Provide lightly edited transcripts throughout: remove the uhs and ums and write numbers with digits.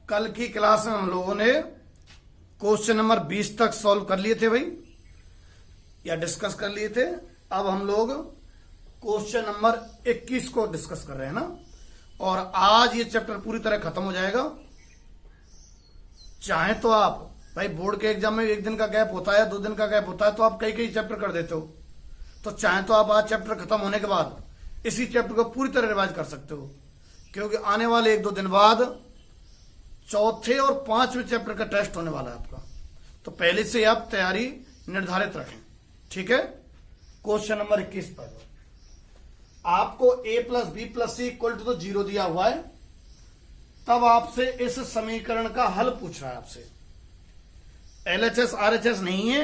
कल की क्लास में हम लोगों ने क्वेश्चन नंबर 20 तक सॉल्व कर लिए थे भाई, या डिस्कस कर लिए थे। अब हम लोग क्वेश्चन नंबर 21 को डिस्कस कर रहे हैं ना, और आज ये चैप्टर पूरी तरह खत्म हो जाएगा। चाहे तो आप भाई बोर्ड के एग्जाम में एक दिन का गैप होता है, 2 दिन का गैप होता है, तो आप कई कई चैप्टर कर देते हो। तो चाहे तो आप आज चैप्टर खत्म होने के बाद इसी चैप्टर को पूरी तरह रिवाइज कर सकते हो, क्योंकि आने वाले 1-2 दिन बाद चौथे और 5वें चैप्टर का टेस्ट होने वाला है आपका। तो पहले से आप तैयारी निर्धारित रखें, ठीक है। क्वेश्चन नंबर 21 पर आपको a + b + c = 0 दिया हुआ है। तब आपसे इस समीकरण का हल पूछ रहा है आपसे। LHS RHS नहीं है,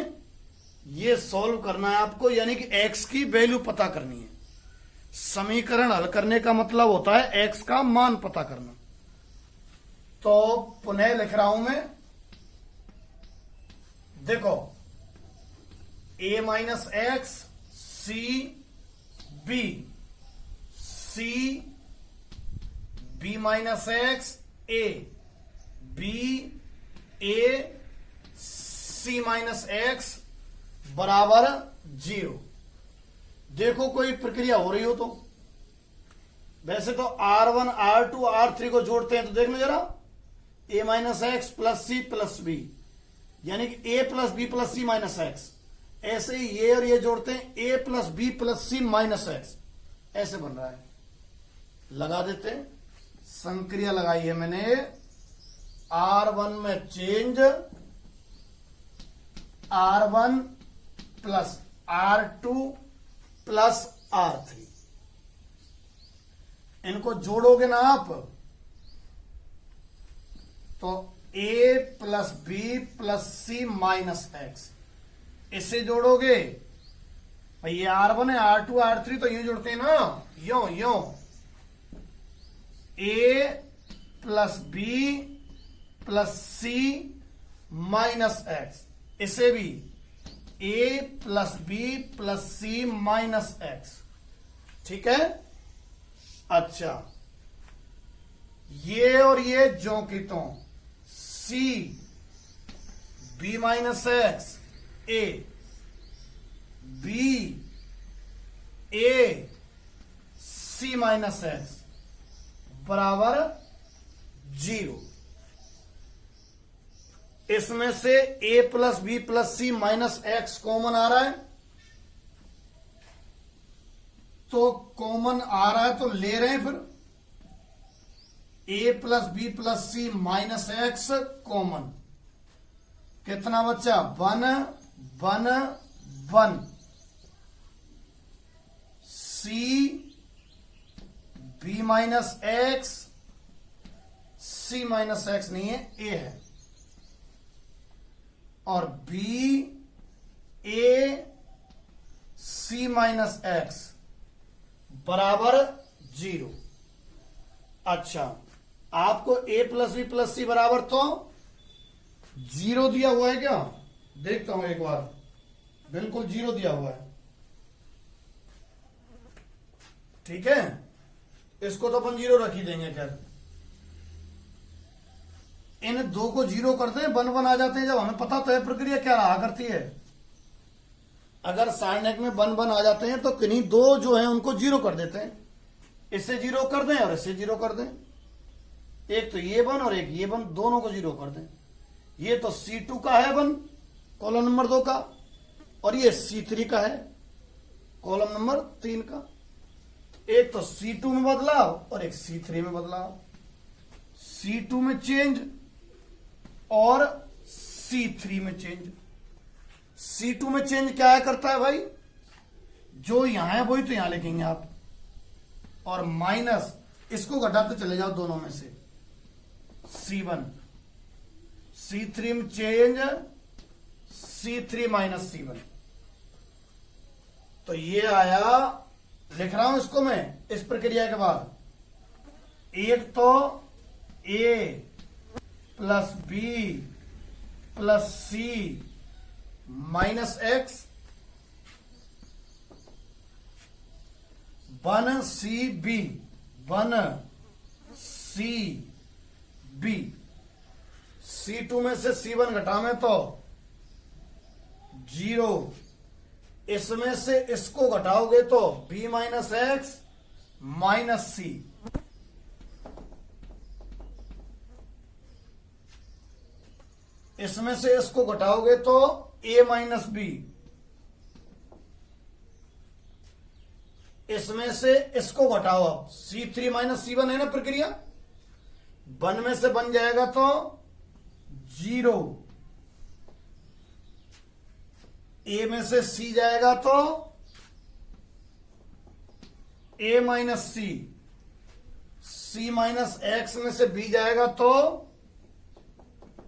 ये सॉल्व करना है आपको, यानी कि x की वैल्यू पता करनी है। समीकरण हल करने का मतलब होता है x का मान पता करना। तो पुनः लिख रहा हूं मैं, देखो a - x c b, c b - x a, b a c - x बराबर 0। देखो कोई प्रक्रिया हो रही हो तो, वैसे तो R1 R2 R3 को जोड़ते हैं, तो देख लो जरा, a - x + c + b, यानी कि a + b + c - x। ऐसे ही ये और ये जोड़ते हैं, a + b + c - x, ऐसे बन रहा है। लगा देते हैं, संक्रिया लगाई है मैंने। R1 में चेंज, R1 + R2 + R3, इनको जोड़ोगे ना आप तो a + b + c - x, इससे जोड़ोगे भाई, ये R1 है, R2 R3 तो यूं जोड़ते हैं ना, यूं यूं, a + b + c - x, इसे भी a + b + c - x, ठीक है। अच्छा, ये और ये ज्यों की त्यों, c b - x a, b a c - x बराबर 0। इसमें से a + b + c - x common आ रहा है, तो कॉमन आ रहा है तो ले रहे हैं फिर a + b + c - x common. कितना बच्चा? 1 1 1, c b - x, c - x नहीं है, a है, और b a c - x बराबर 0। अच्छा, आपको a + b + c बराबर तो 0 दिया हुआ है क्या? देखता हूं एक बार, बिल्कुल 0 दिया हुआ है, ठीक है। इसको तो अपन 0 रख ही देंगे। खैर, इन 2 को 0 करते हैं, 1 1 आ जाते हैं, जब हमें पता तो है प्रक्रिया क्या रहा करती है। अगर साइनेक में 1 1 आ जाते हैं तो किन्हीं 2 जो हैं उनको 0 कर देते हैं। इससे 0 कर दें और इससे 0 कर दें, एक तो ये 1 और एक ये 1, दोनों को 0 कर दें। ये तो C2 का है 1, कॉलम नंबर 2 का, और ये C3 का है, कॉलम नंबर 3 का। एक तो C2 में बदलाव और एक C3 में बदलाव, C2 में चेंज और C3 में चेंज। C2 में चेंज क्या है करता है भाई, जो यहां है वही तो यहां लिखेंगे आप, और माइनस इसको घटाते चले जाओ दोनों में से, C1, C3 में चेंज, C3 - C1। तो ये आया, लिख रहा हूं इसको मैं इस प्रक्रिया के बाद। एक तो a + b + c - x, 1 C B C2 में से C1 घटावें तो 0, इसमें से इसको घटाओगे तो b माइनस एक्स माइनस सी, इसमें से इसको घटाओगे तो a माइनस बी, इसमें से इसको घटाओ, अब C3 माइनस C1 है ना प्रक्रिया, 1 में से बन जाएगा तो 0, a में से c जाएगा तो a minus C, c minus X में से b जाएगा तो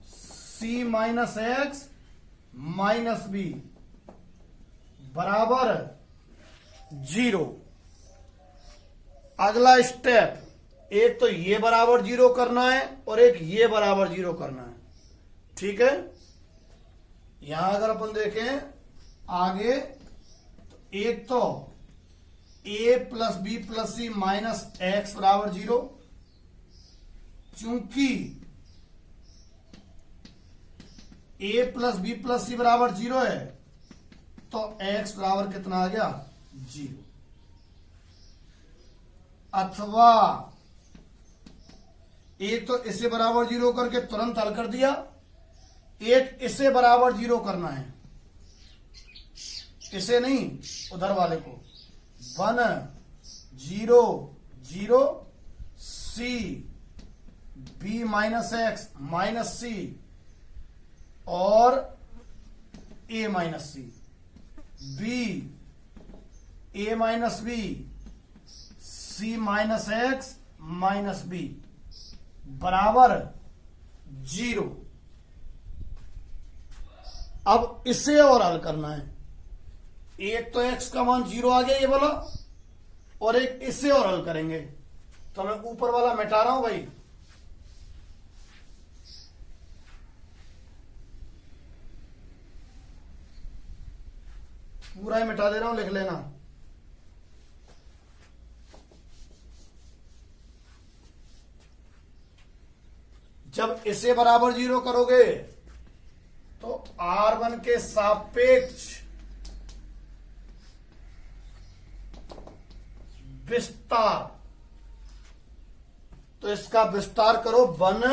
c minus x minus B बराबर 0। अगला स्टेप, एक तो ये बराबर 0 करना है और एक ये बराबर 0 करना है, ठीक है। यहां अगर अपन देखें आगे, तो एक तो a plus B plus C minus X बराबर 0, चूंकि a plus B plus C बराबर 0 है तो x बराबर कितना आ गया 0। अथवा एक तो इसे बराबर 0 करके तुरंत हल कर दिया, एक इसे बराबर 0 करना है, इसे नहीं उधर वाले को, 1 0 0 c b minus x minus c और a minus c, b a minus b c minus x minus B बराबर 0। अब इसे और हल करना है, एक तो x का मान 0 आ गया ये बोला, और एक इससे और हल करेंगे, तो मैं ऊपर वाला मिटा रहा हूं भाई, पूरा ही मिटा दे रहा हूं, लिख लेना। जब इसे बराबर 0 करोगे तो R1 के सापेक्ष विस्तार, तो इसका विस्तार करो 1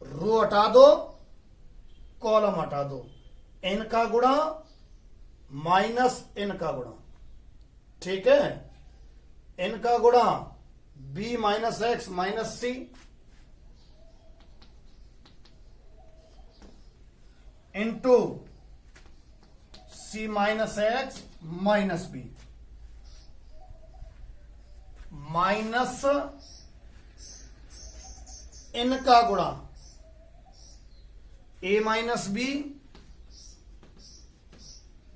रो हटा दो, कॉलम हटा दो, n का गुणा माइनस n का गुणा, ठीक है। n का गुणा b minus x minus c into c minus x minus b minus n का गुणा a माइनस बी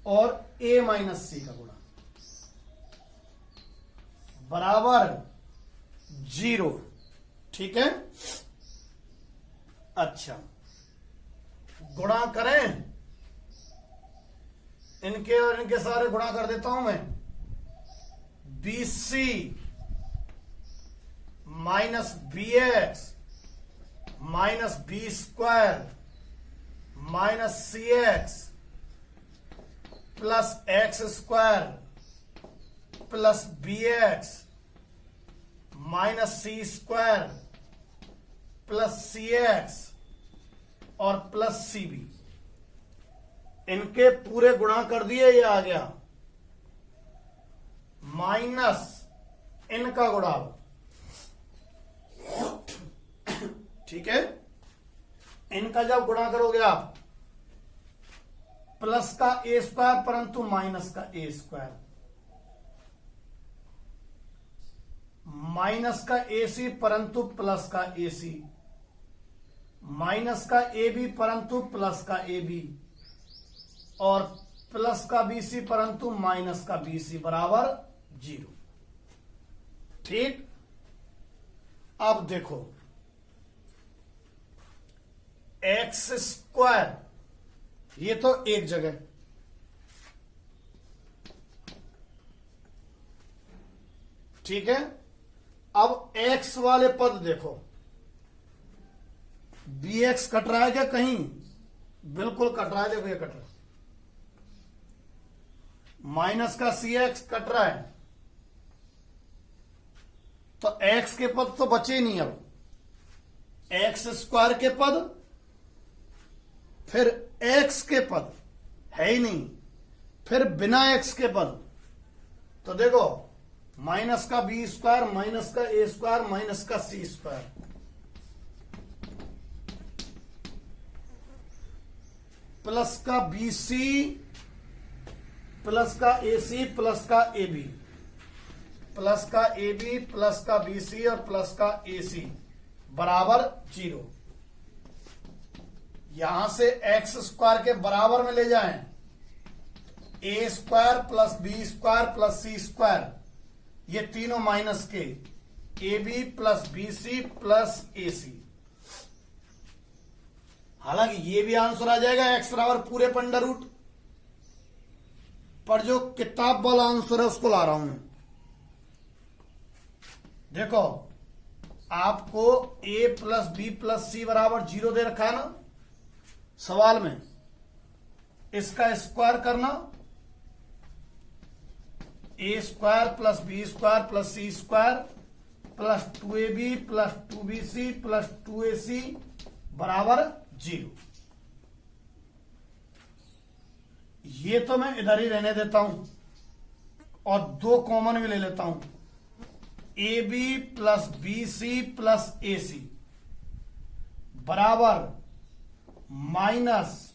और a माइनस सी का गुणा बराबर 0, ठीक है। अच्छा, गुणा करें, इनके और इनके सारे गुणा कर देता हूं मैं, BC minus BX minus B square minus CX plus x square plus BX minus C square plus CX और प्लस CB, इनके पूरे गुणा कर दिए, ये आ गया माइनस इनका गुणा, ठीक है। इनका जब गुणा करोगे आप, प्लस का a स्क्वायर परंतु माइनस का a स्क्वायर, माइनस का AC परंतु प्लस का AC, माइनस का AB परंतु प्लस का AB और प्लस का BC परंतु माइनस का BC बराबर 0, ठीक। अब देखो एक्स स्क्वायर, ये तो एक जगह, ठीक है, अब x वाले पद देखो, bx कट रहा है क्या कहीं? बिल्कुल कट रहा है, देखो ये कट रहा है। माइनस का cx कट रहा है, तो x के पद तो बचे नहीं। अब एक्स स्क्वायर के पद, फिर x के पद है ही नहीं, फिर बिना x के पद। तो देखो माइनस का बी स्क्वायर, माइनस का ए स्क्वायर, माइनस का सी स्क्वायर, प्लस का बी सी, प्लस का ए सी, प्लस का ए बी, प्लस का ए बी, प्लस का बी सी और प्लस का ए सी बराबर 0। यहां से एक्स स्क्वायर के बराबर में ले जाएं, a square plus b square plus c square, ये तीनों माइनस के, a b plus b c plus a c. हालांकि ये भी आंसर आ जाएगा एक्स बराबर पूरे पर अंडर रूट, पर जो किताब वाला आंसर है उसको ला रहा हूं मैं। देखो आपको a plus B plus C बराबर 0 दे रखा है ना सवाल में, इसका स्क्वायर करना, a square plus b square plus c square plus 2ab plus 2bc plus 2ac बराबर 0। ये तो मैं इधर ही रहने देता हूं और 2 कॉमन भी ले लेता हूं, a b plus b c plus a c बराबर minus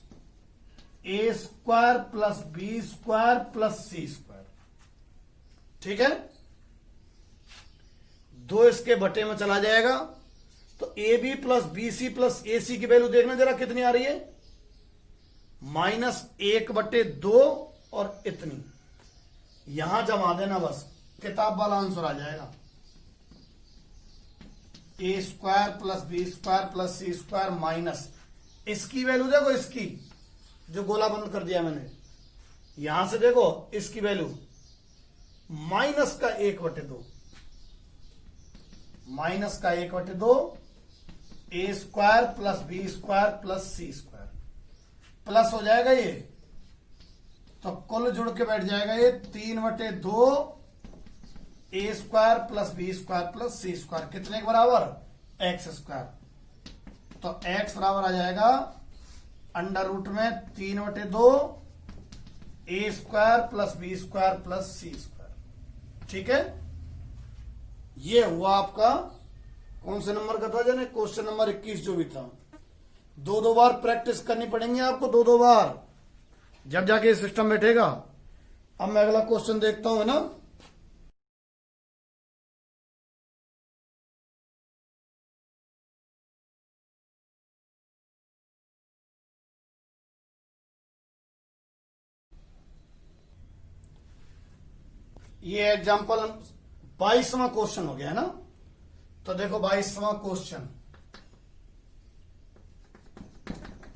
a square plus b square plus c square. ठीक है, 2 इसके बटे में चला जाएगा, तो a b plus b c plus a c की वैल्यू देखना जरा कितनी आ रही है, -1/2 और इतनी। यहां जमा देना बस, किताब वाला आंसर आ जाएगा। A square plus b square plus c square minus, इसकी वैल्यू देखो, इसकी जो गोला बंद कर दिया मैंने, यहां से देखो इसकी वैल्यू माइनस का 1/2, माइनस का 1/2 a square plus b square plus c square, plus हो जाएगा ये, तो कुल जुड़ के बैठ जाएगा ये 3/2 a square plus b square plus c square, कितने के बराबर, एक्स स्क्वायर। तो एक्स बराबर आ जाएगा अंडर रूट में 3/2 a square plus b square plus c square. ठीक है, ये हुआ आपका कौन से नंबर का था जाने, क्वेश्चन नंबर 21 जो भी था। 2 बार प्रैक्टिस करनी पड़ेंगे आपको, 2 बार, जब जाके सिस्टम बैठेगा। अब मैं अगला क्वेश्चन देखता हूं, है ना। ये एग्जाम्पल 22वां क्वेश्चन हो गया है ना। तो देखो 22वां क्वेश्चन,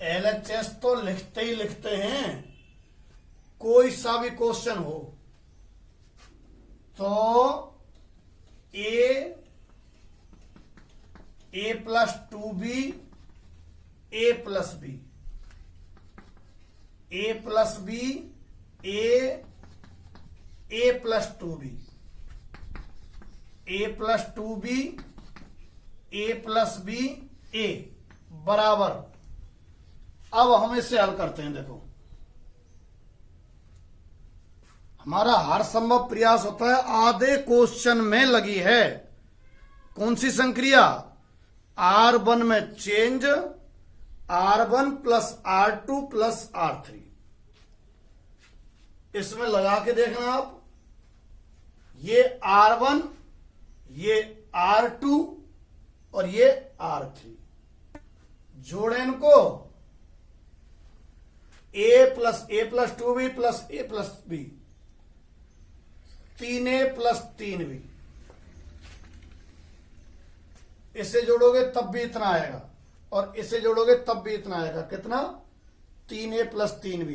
एलएचएस तो लिखते ही लिखते हैं, कोई सा भी क्वेश्चन हो तो A plus 2b A plus B, A plus B A plus 2b, A plus 2b A plus B ए बराबर। अब हम इसे हल करते हैं। देखो हमारा हर संभव प्रयास होता है, आधे क्वेश्चन में लगी है कौन सी संक्रिया, R1 में change, R1 plus R2 plus R3। इसमें लगा के देखना आप, ये R1, ये R2 और ये R3, जोड़े इनको, a plus 2b plus a plus b, 3a plus 3b, इसे जोड़ोगे तब भी इतना आएगा और इसे जोड़ोगे तब भी इतना आएगा, कितना, 3a प्लस 3b,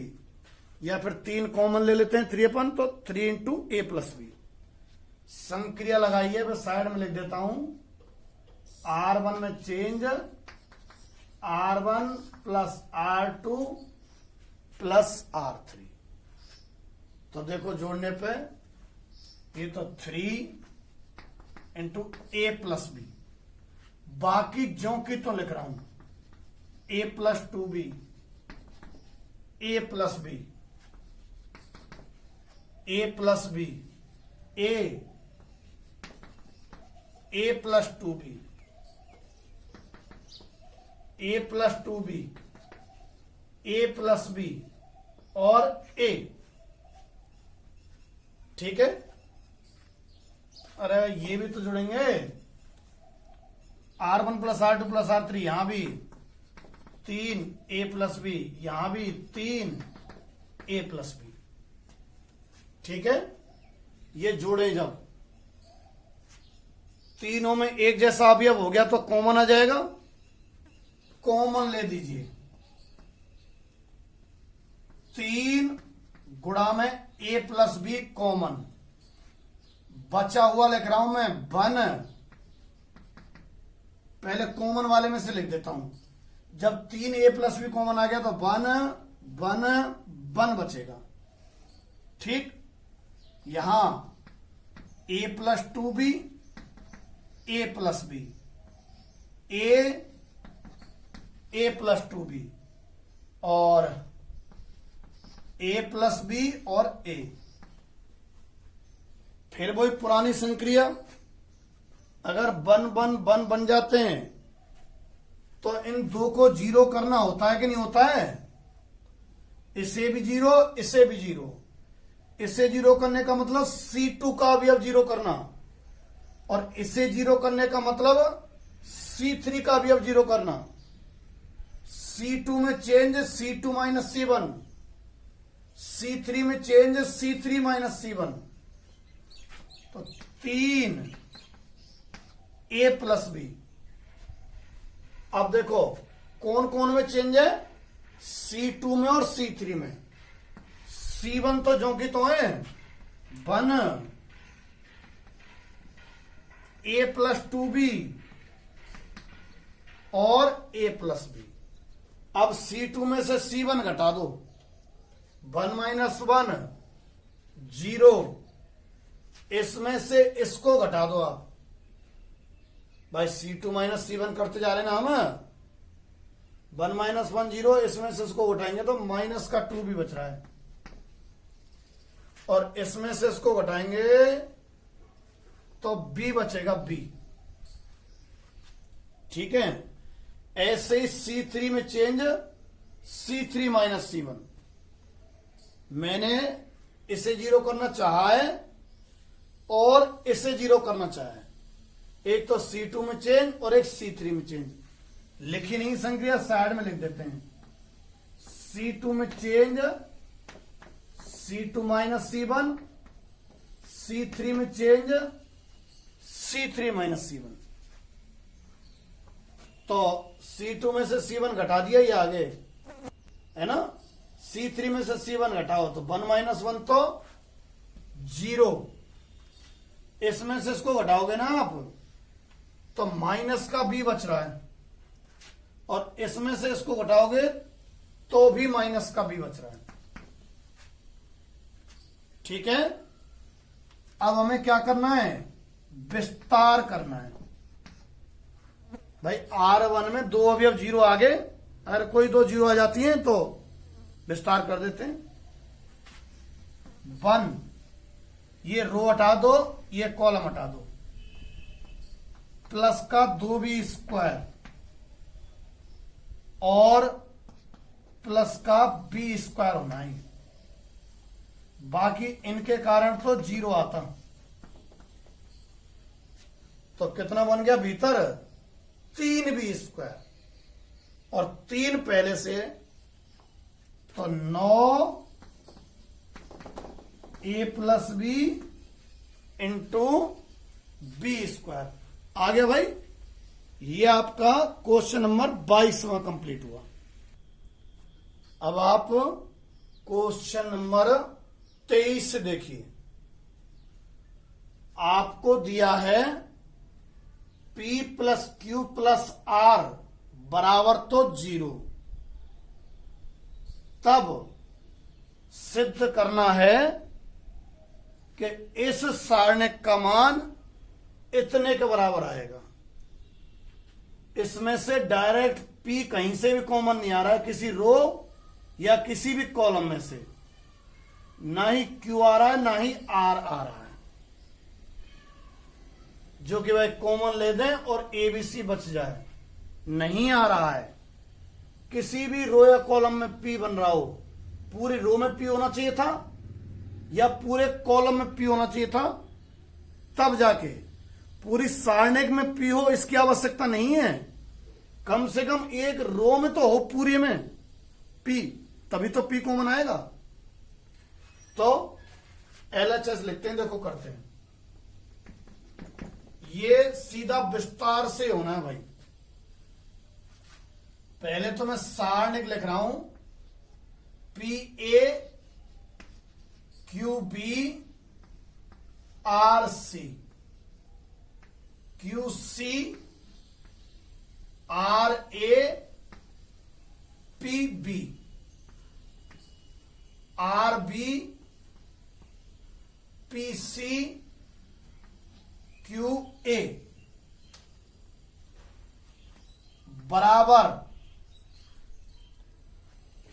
या फिर 3 कॉमन ले लेते हैं 3 अपन, तो 3 इंटू ए प्लस बी, संक्रिया लगाइए, मैं साइड में लिख देता हूं। R1 में change R1 plus R2 plus R3। तो देखो जोड़ने पे ये तो 3 इंटू A प्लस बी, बाकी ज्यों की तो लिख रहा हूं A plus 2B, A plus B, A plus B, A plus 2B, A plus 2B, A plus B और A। ठीक है, अरे ये भी तो जुड़ेंगे। R1 plus R2 plus R3, यहां भी 3 A प्लस बी, यहां भी 3 A प्लस बी। ठीक है, ये जोड़े जब तीनों में एक जैसा अवयव हो गया तो कॉमन आ जाएगा। कॉमन ले दीजिए, 3 गुणा में A प्लस बी कॉमन, बचा हुआ लिख रहा हूं मैं 1। पहले कॉमन वाले में से लिख देता हूं। जब 3 A प्लस बी कॉमन आ गया तो 1 बचेगा। ठीक, यहां A plus 2B, A plus B, A plus 2B और A प्लस बी और A। फिर वही पुरानी संक्रिया, अगर 1 बन जाते हैं तो इन दो को जीरो करना होता है कि नहीं होता है? इसे भी जीरो, इसे भी जीरो। इसे जीरो करने का मतलब C2 का अवयव जीरो करना, और इसे जीरो करने का मतलब C3 का अवयव जीरो करना। C2 में change C2 minus C1, C3 में चेंज C3 माइनस C1। तो 3 A प्लस बी। अब देखो कौन कौन में चेंज है, C2 में और C3 में। C1 तो जो की तो है 1, A प्लस 2B और A प्लस बी। अब C2 में से C1 घटा दो, 1 माइनस 1 0, इसमें से इसको घटा दो आप। भाई C2 माइनस C1 करते जा रहे ना हम, 1 माइनस 1 0, इसमें से इसको घटाएंगे तो माइनस का 2 भी बच रहा है, और इसमें से इसको घटाएंगे तो B बचेगा B। ठीक है, ऐसे ही C3 में चेंज C3 माइनस C1। मैंने इसे जीरो करना चाहा है और इसे जीरो करना चाहा है। एक तो C2 में चेंज और एक C3 में चेंज। लिखी नहीं संक्रिया, साइड में लिख देते हैं। C2 में change C2 minus C1, C3 में चेंज C3 माइनस C1। तो C2 में से C1 घटा दिया, ये आगे है ना। C3 में से C1 घटाओ तो 1 माइनस 1 तो 0, इसमें से इसको घटाओगे ना आप तो माइनस का B बच रहा है, और इसमें से इसको घटाओगे तो भी माइनस का B बच रहा है। ठीक है, अब हमें क्या करना है, विस्तार करना है। भाई R1 में 2 अवयव 0 आ गए, अगर कोई 2 0 आ जाती हैं तो विस्तार कर देते हैं। 1, ये रो हटा दो, ये कॉलम हटा दो, प्लस का 2B स्क्वायर और प्लस का B स्क्वायर होना है। बाकी इनके कारण तो 0 आता, तो कितना बन गया भीतर, 3B स्क्वायर, और 3 पहले से, तो 9 A plus b into B square आ गया। भाई ये आपका क्वेश्चन नंबर 22वां कंप्लीट हुआ। अब आप क्वेश्चन नंबर 23 देखिए। आपको दिया है P plus Q plus R बराबर तो 0, तब सिद्ध करना है कि इस सारणिक का मान इतने के बराबर आएगा। इसमें से डायरेक्ट P कहीं से भी कॉमन नहीं आ रहा है, किसी रो या किसी भी कॉलम में से, ना ही Q आ रहा है ना ही R आ रहा है, जो कि भाई कॉमन ले दें और ABC बच जाए। नहीं आ रहा है। किसी भी रो या कॉलम में P बन रहा हो, पूरी रो में P होना चाहिए था या पूरे कॉलम में P होना चाहिए था, तब जाके पूरी सारणिक में P हो, इसकी आवश्यकता नहीं है। कम से कम एक रो में तो हो पूरी में P, तभी तो P कॉमन आएगा। तो LHS लिखते हैं, देखो करते हैं। ये सीधा विस्तार से होना है भाई। पहले तो मैं सारणिक लिख रहा हूं, PA QB RC QC RA PB RB PC QA बराबर।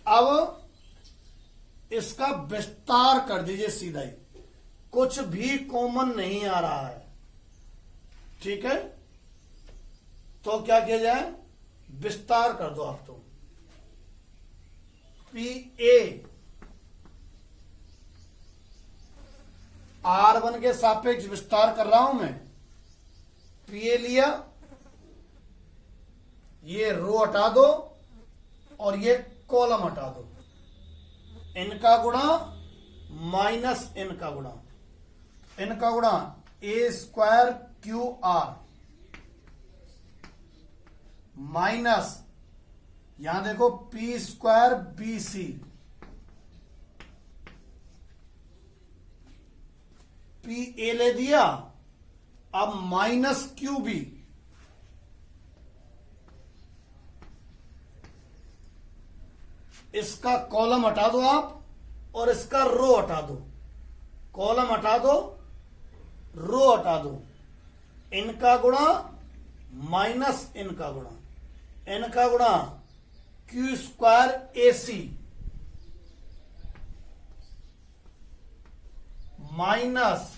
अब इसका विस्तार कर दीजिए सीधा ही, कुछ भी कॉमन नहीं आ रहा है, ठीक है। तो क्या किया जाए, विस्तार कर दो आप। तो PA R1 के सापेक्ष विस्तार कर रहा हूं मैं। PA लिया, ये रो हटा दो और ये कॉलम हटा दो, इनका गुणा माइनस इनका गुणा, इनका गुणा A स्क्वायर QR माइनस यहां देखो P स्क्वायर BC PA ले दिया, अब माइनस QB इसका कॉलम हटा दो आप और इसका रो हटा दो, कॉलम हटा दो रो हटा दो, इनका गुणा माइनस इनका गुणा, इनका गुणा Q स्क्वायर AC माइनस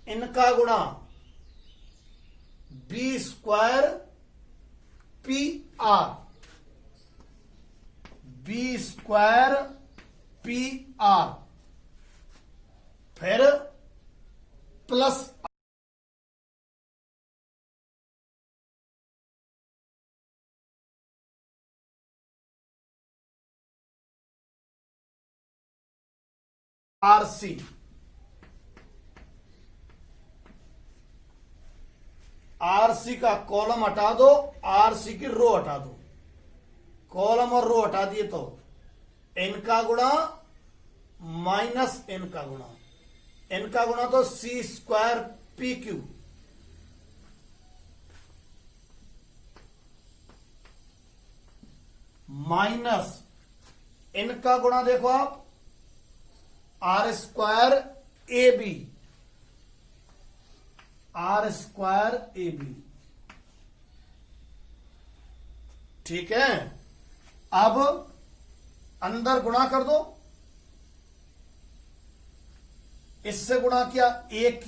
इनका गुणा B square PR B square PR फिर प्लस RC RC का कॉलम हटा दो, RC की रो हटा दो, कॉलम और रो हटा दिए तो इनका गुणा माइनस इनका गुणा, इनका गुणा तो C स्क्वायर PQ माइनस इनका गुणा देखो आप R square AB R square AB, ठीक है। अब अंदर गुणा कर दो, इससे गुणा किया AQ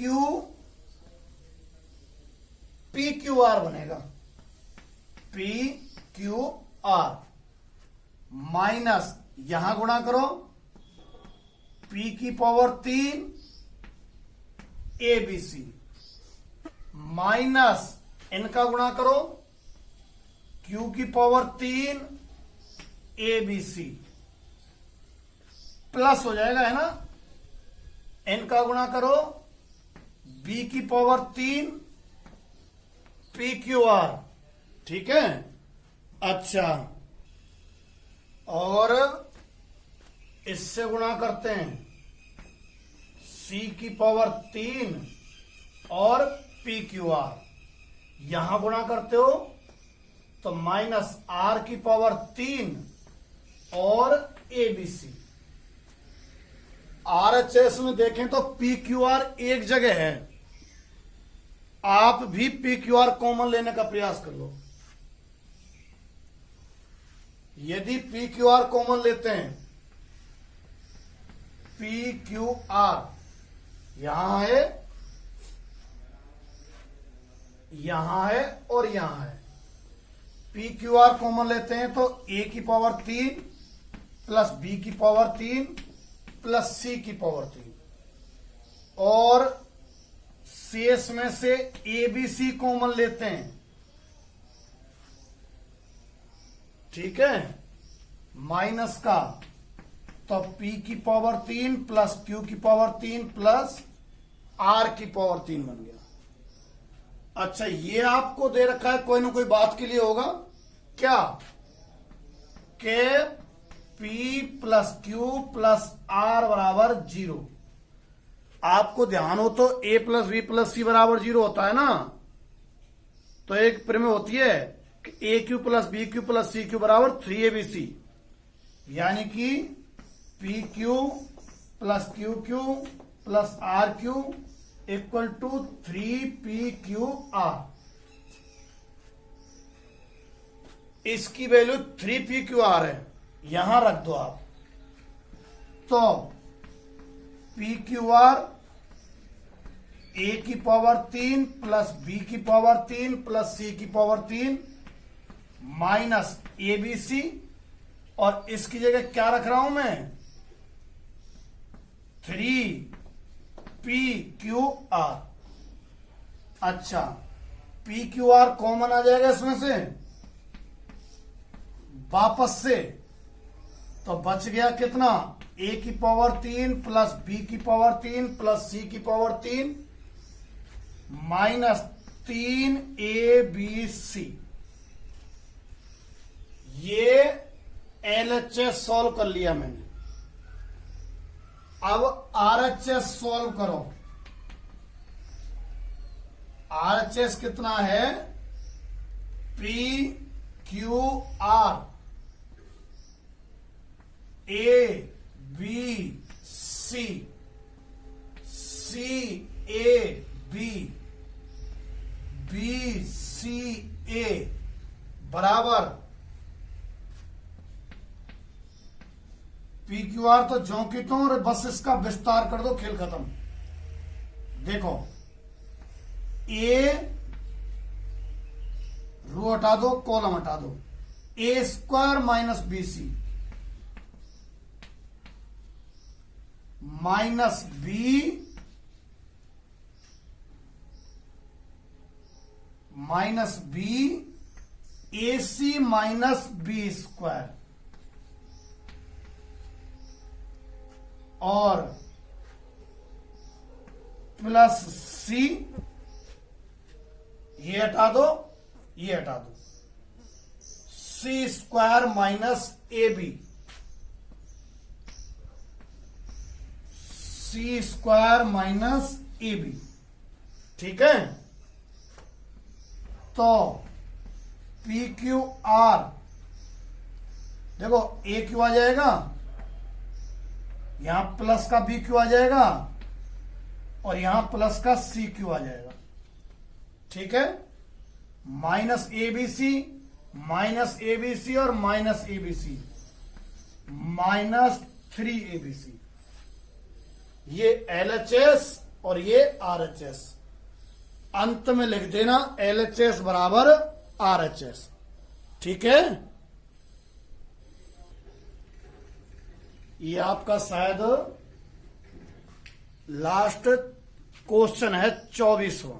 PQR बनेगा, PQR माइनस यहां गुणा करो P की पावर 3 ABC माइनस इनका गुणा करो Q की पावर 3 ABC प्लस हो जाएगा, है ना। इनका गुणा करो B की पावर 3 PQR, ठीक है। अच्छा, और इससे गुणा करते हैं C की पावर 3 और पी क्यू आर, यहां गुणा करते हो तो माइनस आर की पावर 3 और एबीसी। आरएचएस में देखें तो पी क्यू आर एक जगह है, आप भी पी क्यू आर कॉमन लेने का प्रयास कर लो। यदि पी क्यू आर कॉमन लेते हैं, पी क्यू आर यहां है, यहां है और यहां है, पी क्यू आर कॉमन लेते हैं तो ए की पावर 3 प्लस बी की पावर 3 प्लस सी की पावर 3 और शेष में से एबीसी कॉमन लेते हैं, ठीक है, माइनस का, तो पी की पावर 3 प्लस क्यू की पावर 3 प्लस आर की पावर 3 बन गया। अच्छा, ये आपको दे रखा है, कोई ना कोई बात के लिए होगा क्या, के P plus Q plus R बराबर 0। आपको ध्यान हो तो A plus B plus C बराबर 0 होता है ना, तो एक प्रमेय होती है कि a cube plus b cube plus c cube बराबर 3abc, यानी कि p cube plus q cube plus r cube equal to 3pqr। इसकी वैल्यू 3pqr है, यहां रख दो आप। तो pqr ए की पावर 3 प्लस बी की पावर 3 प्लस सी की पावर 3 माइनस एबीसी, और इसकी जगह क्या रख रहा हूं मैं, 3pqr। अच्छा, pqr कॉमन आ जाएगा इसमें से वापस से, तो बच गया कितना, ए की पावर 3 प्लस बी की पावर 3 प्लस सी की पावर 3 माइनस 3abc। ये एलएचएस सॉल्व कर लिया मैंने। अब आरएचएस सॉल्व करो। आरएचएस कितना है, p q r a b c, c a b, b c a बराबर पी क्यू आर, तो ज्यों की तो, और बस इसका विस्तार कर दो, खेल खत्म। देखो, ए रो हटा दो, कॉलम हटा दो, a square minus b c minus b minus b a c minus b square, और प्लस सी, ये हटा दो, ये हटा दो, c square minus a b, c square minus a b, ठीक है। तो पी क्यू आर, देखो ए क्यू आ जाएगा, यहां प्लस का बी क्यू आ जाएगा, और यहां प्लस का सी क्यू आ जाएगा, ठीक है। माइनस एबीसी और माइनस एबीसी, माइनस 3abc। ये एलएचएस और ये आरएचएस, अंत में लिख देना एलएचएस बराबर आरएचएस, ठीक है। ये आपका शायद लास्ट क्वेश्चन है 24वां,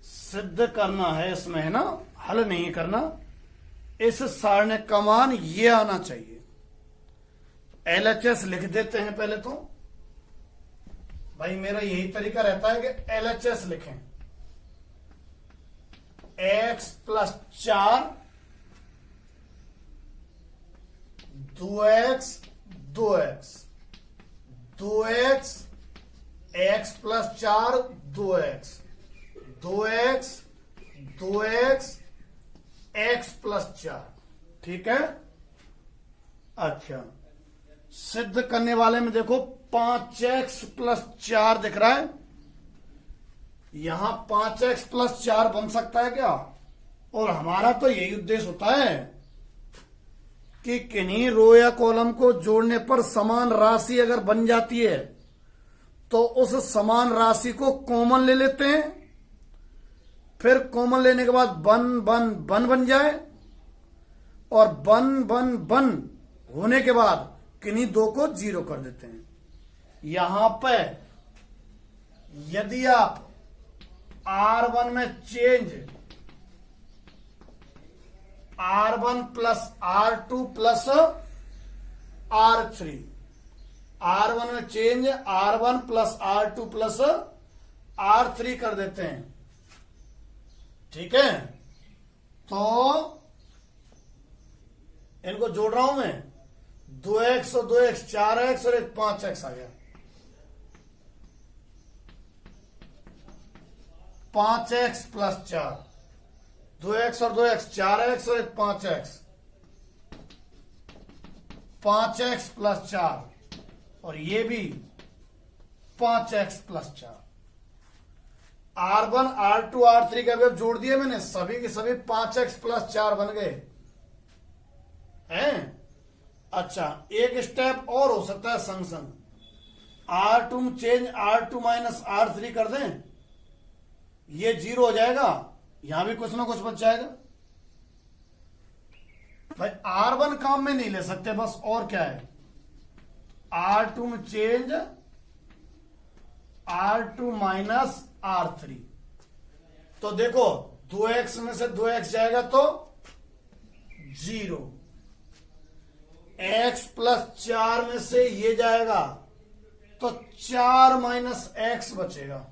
सिद्ध करना है इसमें, है ना, हल नहीं करना। इस सारणी का मान ये आना चाहिए। एलएचएस लिख देते हैं पहले तो, भाई मेरा यही तरीका रहता है कि एलएचएस लिखें। x plus 4 2x 2x 2x x plus 4 2x, 2x 2x x plus 4। ठीक है। अच्छा, सिद्ध करने वाले में देखो 5x प्लस 4 दिख रहा है, यहां 5x प्लस 4 बन सकता है क्या? और हमारा तो यही उद्देश्य होता है कि किन्हीं रो या कॉलम को जोड़ने पर समान राशि अगर बन जाती है तो उस समान राशि को कॉमन ले लेते हैं, फिर कॉमन लेने के बाद बन बन जाए, और बन होने के बाद किन्हीं दो को जीरो कर देते हैं। यहां पे यदि आप R1 में change R1 plus R2 plus R3, R1 में change R1 plus R2 plus R3 कर देते हैं। ठीक है, तो इनको जोड़ रहा हूं मैं, 2x और 2x 4x और एक 5x आ गया, 5x प्लस 4, 2x और 2x 4x और एक 5x, 5x प्लस 4, और ये भी 5x plus 4। R1 R2 R3 का भी जोड़ दिए मैंने, सभी के सभी 5x प्लस 4 बन गए हैं। अच्छा, एक स्टेप और हो सकता है संग संग, R2 में चेंज R2 माइनस R3 कर दें, ये 0 हो जाएगा, यहां भी कुछ ना कुछ बच जाएगा। भाई R1 काम में नहीं ले सकते बस, और क्या है, R2 में चेंज R2 माइनस R3, तो देखो 2x में से 2x जाएगा तो 0, x प्लस 4 में से ये जाएगा तो 4 माइनस x बचेगा,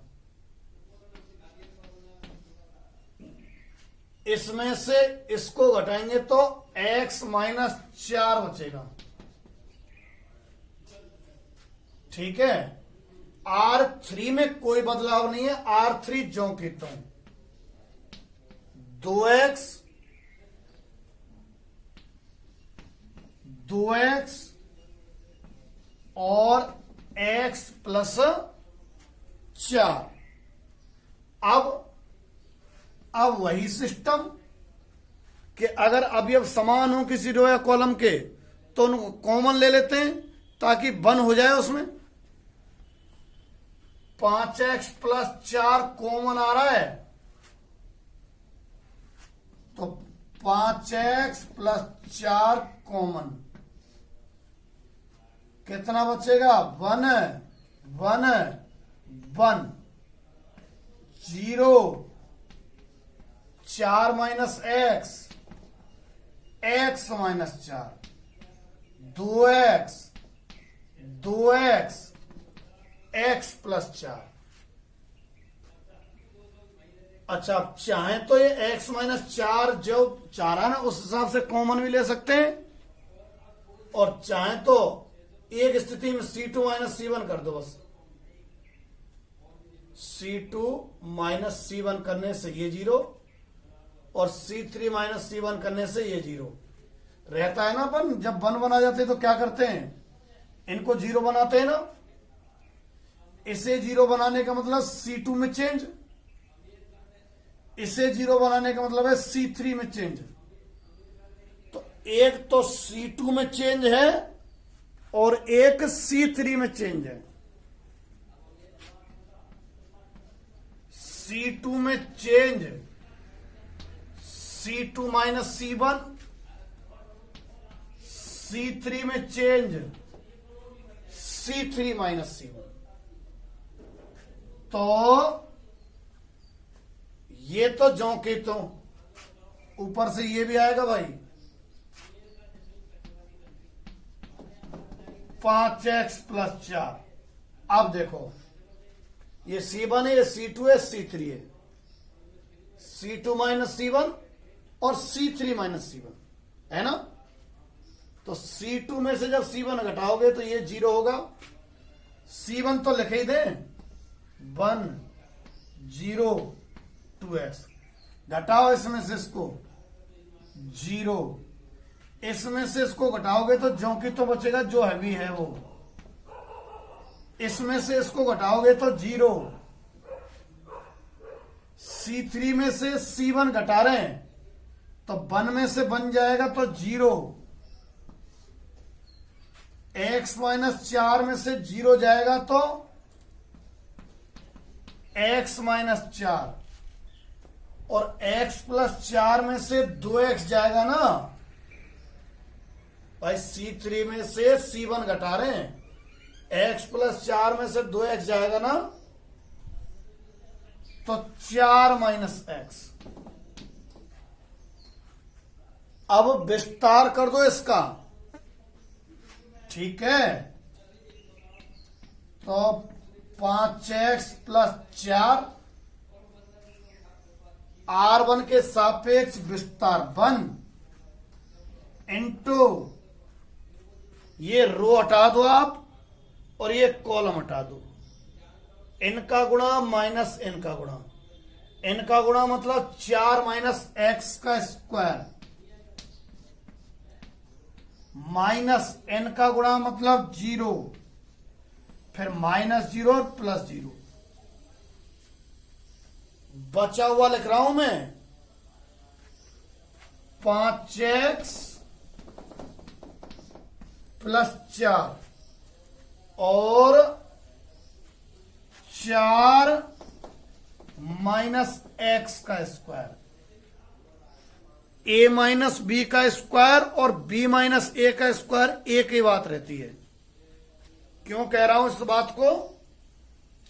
इसमें से इसको घटाएंगे तो x माइनस 4 बचेगा। ठीक है, R3 में कोई बदलाव नहीं है, R3 ज्यों की त्यों, 2x और x प्लस 4। अब वही सिस्टम कि अगर अवयव समान हो किसी रो या कॉलम के तो उनको कॉमन ले लेते हैं ताकि बन हो जाए उसमें। 5x प्लस 4 कॉमन आ रहा है, तो 5x प्लस 4 कॉमन, कितना बचेगा, 1 0, 4 minus x minus 4, 2x x plus 4। अच्छा, आप चाहें तो ये x माइनस 4 जो चाह रहा है ना उस हिसाब से कॉमन भी ले सकते हैं, और चाहें तो एक स्थिति में C2 माइनस C1 कर दो बस, C2 माइनस C1 करने से ये 0 और C3 माइनस C1 करने से ये 0 रहता है ना। अपन जब बन आ जाते हैं तो क्या करते हैं, इनको 0 बनाते हैं ना, इसे 0 बनाने का मतलब C2 में चेंज, इसे 0 बनाने का मतलब है C3 में चेंज। तो एक तो C2 में चेंज है और एक C3 में चेंज है। C2 में change C2 minus C1, C3 में चेंज C3 माइनस C1। तो ये तो ज्यों के तो ऊपर से ये भी आएगा भाई, 5x प्लस 4। अब देखो ये C1 है, ये C2 है, C3 है, C2 माइनस C1 और C3 माइनस C1 है ना। तो C2 में से जब C1 घटाओगे तो ये 0 होगा, C1 तो लिख ही दें, 1 0 2x। घटाओ इसमें से इसको 0, इसमें से इसको घटाओगे तो ज्यों की तो बचेगा, जो हैवी है वो। इसमें से इसको घटाओगे तो 0, C3 में से C1 घटा रहे हैं तो 1 में से बन जाएगा तो 0, x माइनस 4 में से 0 जाएगा तो x माइनस 4, और x प्लस 4 में से 2x जाएगा ना भाई। C3 में से C1 घटा रहे हैं, x प्लस 4 में से 2x जाएगा ना, तो 4 माइनस x। अब विस्तार कर दो इसका, ठीक है। तो 5x प्लस 4 R1 के सापेक्ष विस्तार 1 इंटू ये रो हटा दो आप और ये कॉलम हटा दो, इनका गुणा माइनस इनका गुणा, इनका गुणा मतलब 4 माइनस एक्स का स्क्वायर, माइनस एन का गुणा मतलब 0, फिर माइनस 0 और प्लस 0। बचा हुआ लिख रहा हूं मैं 5x प्लस 4 और 4 माइनस एक्स का स्क्वायर, a माइनस बी का स्क्वायर और b माइनस ए का स्क्वायर एक ही बात रहती है। क्यों कह रहा हूं इस बात को?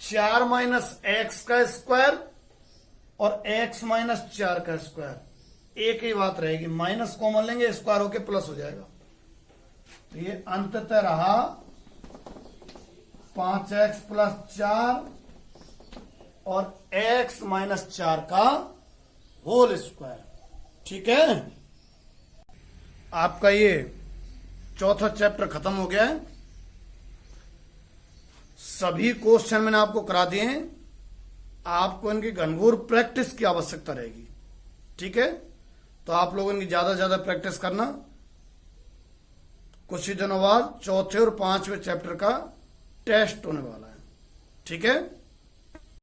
4 माइनस एक्स का स्क्वायर और x माइनस 4 का स्क्वायर एक ही बात रहेगी, माइनस कॉमन लेंगे स्क्वायर होके प्लस हो जाएगा। तो ये अंततः रहा 5x प्लस 4 और x माइनस 4 का होल स्क्वायर, ठीक है। आपका ये चौथा चैप्टर खत्म हो गया है। सभी क्वेश्चन मैंने आपको करा दिए हैं, आपको इनकी घनघोर प्रैक्टिस की आवश्यकता रहेगी, ठीक है। तो आप लोगों की ज्यादा से ज्यादा प्रैक्टिस करना। कुछ ही दिनों बाद चौथे और 5वें चैप्टर का टेस्ट होने वाला है, ठीक है।